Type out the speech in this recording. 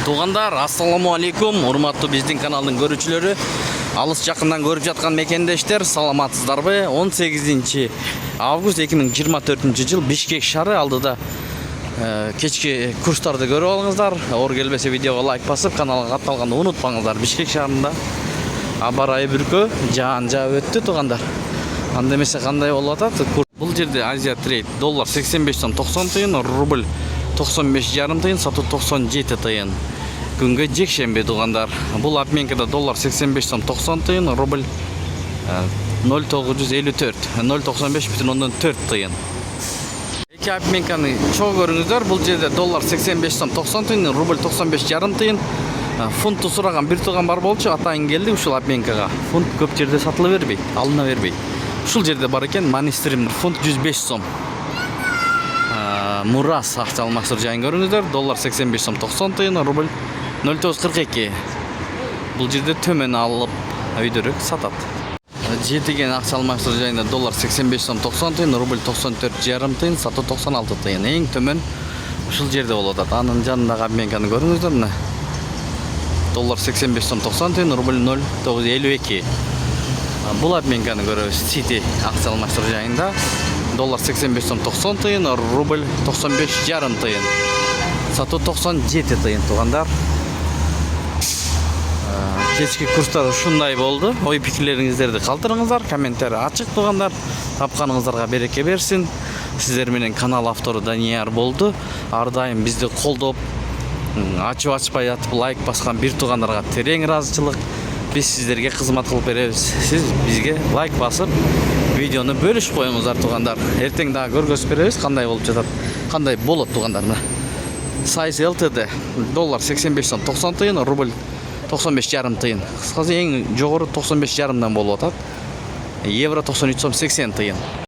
Туғандар, ассаламу алейкум, урматтуу биздин каналдын көрүүчүлөрү. Алыс жакындан көрүп жаткан мекендештер, саламатсыздарбы? 18 август 2024 жыл Бишкек шаары алдыда кечки курстарды көрүп алыңыздар. Оор келбесе видеого лайк басып, каналга катталганды унутпаңыздар. Бишкек шаарында аба ырайы бүркө жаан жаап өттү туғандар. Анда эмесе кандай болуп атат? Бул жерде Азия трейд доллар 85 сом 90 тыйын, рубль 95,5 тыйын, сатуу 97 тыйын. Күнгө жекшемби туғандар. Бул обменкада доллар 85 сом 90 тыйын, рубль 0,954, 0,95,4 тыйын. Эки обменканы чоң көрүңүздөр. Бул жерде доллар 85 сом 90 тыйын, рубль 95,5 тыйын. Фунтту сураган бир тууган бар болчу, атайын келди ушул обменкага. Фунт көп жерде сатыла бербейт, алына бербейт. Ушул жерде бар экен, манистримдер фунт 105 сом. Мурас акча алмаштыр жайын көрүңүздөр. Доллар 85 сом 90 тыйын, рубль 0,942. Бул жерде төмөн алып өйдөрөк сатат. Жетиген акча алмаштыр жайында доллар 85 сом 90 тыйын, рубль 94,5 тыйын, сатуу 96 тыйын. Эң төмөн ушул жерде болуп атат. Анын жанындагы обменканы көрүңүздөр мына. Доллар 85 сом 90 тыйын, рубль 0,952. Бул обменканы көрөбүз. Сити акча алмаштыр жайында доллар 85 сом 90 тыйын, рубль 95,5 тыйын, сатуу 97 тыйын туғандар. Кечки курстар ушундай болду. Ой пикирлериңиздерди калтырыңыздар, комментарий ачык туғандар. Тапканыңыздарга береке берсин. Сиздер менен канал автору Данияр болду. Ар дайым бизди колдоп, ачып ачпай атып лайк баскан бир туғандарга терең ыраазычылык. Biz sizlerge kızmat kılıp berебиz. Siz bizge like basıp videonu bölüşüp koyuңуздар туғандар. Эртең дагы көргөзүп беребиз кандай болуп жатат, кандай болот туғандар. Size LTD доллар 85 сом 90 тыйын, рубль 95,5 тыйын. Кыскасы эң жогору 95,5 болуп атат. Евро 93 сом 80 тыйын.